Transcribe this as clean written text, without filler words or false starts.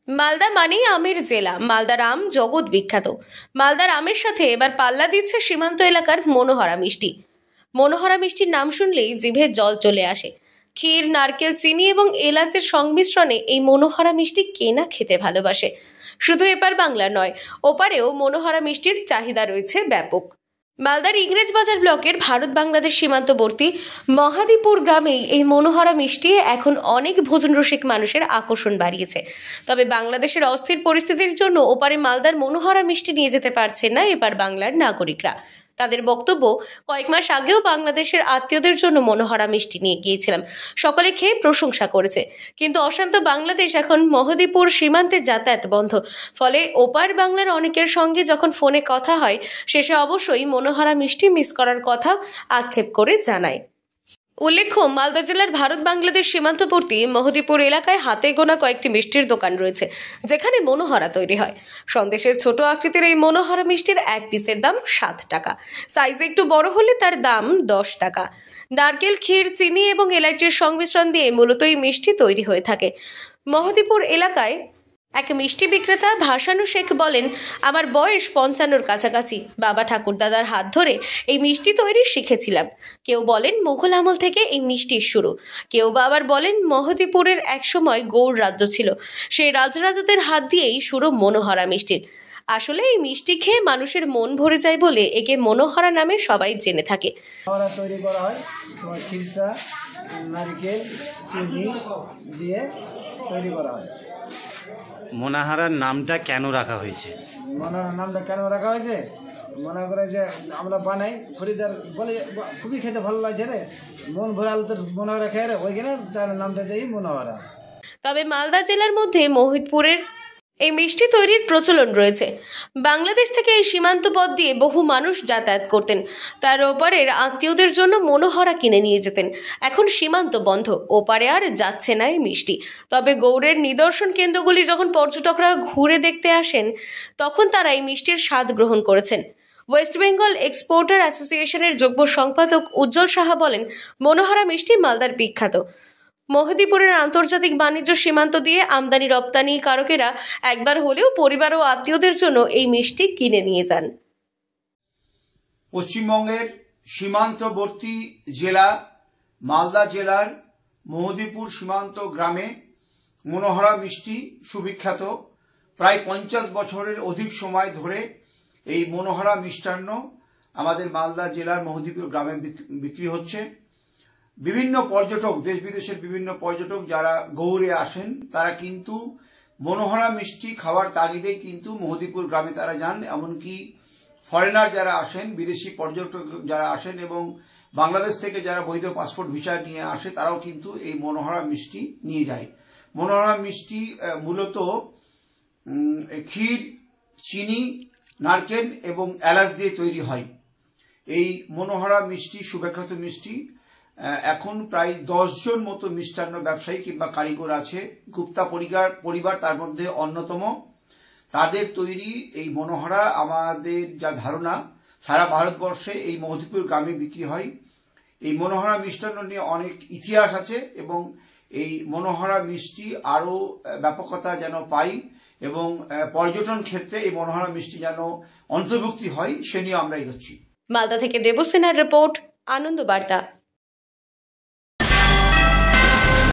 মালদা মানেই আমের জেলা। মালদার আম জগৎ বিখ্যাত। মালদার আমের সাথে এবার পাল্লা দিচ্ছে সীমান্ত এলাকার মনোহরা মিষ্টি। মনোহরা মিষ্টির নাম শুনলেই জিভে জল চলে আসে। ক্ষীর, নারকেল, চিনি এবং এলাচের সংমিশ্রণে এই মনোহরা মিষ্টি কে না খেতে ভালোবাসে। শুধু এপার বাংলা নয়, ওপারেও মনোহরা মিষ্টির চাহিদা রয়েছে ব্যাপক। মালদার ইংরেজবাজার ব্লকের ভারত বাংলাদেশ সীমান্তবর্তী মহাদীপুর গ্রামেই এই মনোহরা মিষ্টি এখন অনেক ভোজন রসিক মানুষের আকর্ষণ বাড়িয়েছে। তবে বাংলাদেশের অস্থির পরিস্থিতির জন্য ওপারে মালদার মনোহরা মিষ্টি নিয়ে যেতে পারছেন না এবার বাংলার নাগরিকরা। তাদের বক্তব্য, কয়েক মাস আগেও বাংলাদেশের আত্মীয়দের জন্য মনোহরা মিষ্টি নিয়ে গিয়েছিলাম, সকলে খেয়ে প্রশংসা করেছে, কিন্তু অশান্ত বাংলাদেশ এখন মহদীপুর সীমান্তে যাতায়াত বন্ধ। ফলে ওপার বাংলার অনেকের সঙ্গে যখন ফোনে কথা হয়, শেষে অবশ্যই মনোহরা মিষ্টি মিস করার কথা আক্ষেপ করে জানায়। উল্লেখ্য, মালদা জেলার ভারত বাংলাদেশ সীমান্তবর্তী মহদীপুর এলাকায় হাতে গোনা কয়েকটি মিষ্টির দোকান রয়েছে, যেখানে মনোহরা তৈরি হয়। সন্দেশের ছোট আকৃতির এই মনোহরা মিষ্টির এক পিসের দাম 7 টাকা, সাইজে একটু বড় হলে তার দাম 10 টাকা। নারকেল, ক্ষীর, চিনি এবং এলাচির সংমিশ্রণ দিয়ে মূলত এই মিষ্টি তৈরি হয়ে থাকে। মহদীপুর এলাকায় এক মিষ্টি বিক্রেতা ভাসানু শেখ বলেন, আমার বয়স 55-র কাছাকাছি। বাবা ঠাকুরদাদার হাত ধরে এই মিষ্টি তৈরি শিখেছিলাম। কেউ বলেন মুঘল আমল থেকে এই মিষ্টির শুরু, কেউ বা আবার বলেন মহদীপুরের একসময় গৌড় রাজ্য ছিল, সেই রাজরাজাদের হাত দিয়েই শুরু মনোহরা মিষ্টির। আসলে এই মিষ্টি খেয়ে মানুষের মন ভরে যায় বলে একে মনোহরা নামে সবাই জেনে থাকে। তৈরি করা হয় খিরসা, নারকেল, চিনি দিয়ে তৈরি করা হয়। মনোহরার নামটা কেন রাখা হয়েছে? মনোহরার নামটা কেন রাখা হয়েছে, মনে করে যে আমরা বানাই, খরিদার বলে খুবই খেতে ভালো লাগছে রে, মন ভরাল তোর মনোহরা খেয়ে রে, ওইখানে তার নামটা দিই মনোহরা। তবে মালদা জেলার মধ্যে মহিদপুরের এই মিষ্টি তৈরির প্রচলন রয়েছে। বাংলাদেশ থেকে এই সীমান্ত পথ দিয়ে বহু মানুষ যাতায়াত করতেন, তার ওপারের আত্মীয়দের জন্য মনোহরা কিনে নিয়ে যেতেন। এখন সীমান্ত বন্ধ, ওপারে আর যাচ্ছে না এই মিষ্টি। তবে গৌড়ের নিদর্শন কেন্দ্রগুলি যখন পর্যটকরা ঘুরে দেখতে আসেন, তখন তারা এই মিষ্টির স্বাদ গ্রহণ করেছেন। ওয়েস্ট বেঙ্গল এক্সপোর্টার অ্যাসোসিয়েশনের যুগ্ম সম্পাদক উজ্জ্বল সাহা বলেন, মনোহরা মিষ্টি মালদার বিখ্যাত। মহদীপুরের আন্তর্জাতিক বাণিজ্য সীমান্ত দিয়ে আমদানি রপ্তানি কারকেরা একবার হলেও পরিবার ও আত্মীয়দের জন্য এই মিষ্টি কিনে নিয়ে যান। পশ্চিমবঙ্গের সীমান্তবর্তী জেলা মালদা জেলার মহদীপুর সীমান্ত গ্রামে মনোহরা মিষ্টি সুবিখ্যাত। প্রায় 50 বছরের অধিক সময় ধরে এই মনোহরা মিষ্টান্ন আমাদের মালদা জেলার মহদীপুর গ্রামে বিক্রি হচ্ছে। বিভিন্ন পর্যটক, দেশ বিদেশের বিভিন্ন পর্যটক যারা গৌড়ে আসেন, তারা কিন্তু মনোহরা মিষ্টি খাওয়ার তাগিদেই কিন্তু মহদীপুর গ্রামে তারা যান। এমনকি ফরেনার যারা আসেন, বিদেশি পর্যটক যারা আসেন এবং বাংলাদেশ থেকে যারা বৈধ পাসপোর্ট ভিসা নিয়ে আসে, তারাও কিন্তু এই মনোহরা মিষ্টি নিয়ে যায়। মনোহরা মিষ্টি মূলত ক্ষীর, চিনি, নারকেল এবং এলাচ দিয়ে তৈরি হয়। এই মনোহরা মিষ্টি সুবিখ্যাত মিষ্টি। এখন প্রায় 10 জন মতো মিষ্টান্ন ব্যবসায়ী কিংবা কারিগর আছে। গুপ্তা পরিবার তার মধ্যে অন্যতম। তাদের তৈরি এই মনোহরা, আমাদের যা ধারণা, সারা ভারতবর্ষে এই মহদীপুর গ্রামে বিক্রি হয়। এই মনোহরা মিষ্টান্ন নিয়ে অনেক ইতিহাস আছে এবং এই মনোহরা মিষ্টি আরো ব্যাপকতা যেন পাই এবং পর্যটন ক্ষেত্রে এই মনোহরা মিষ্টি যেন অন্তর্ভুক্তি হয়, সে নিয়ে আমরা এগোচ্ছি। মালদা থেকে দেবসেনার রিপোর্ট, আনন্দ বার্তা।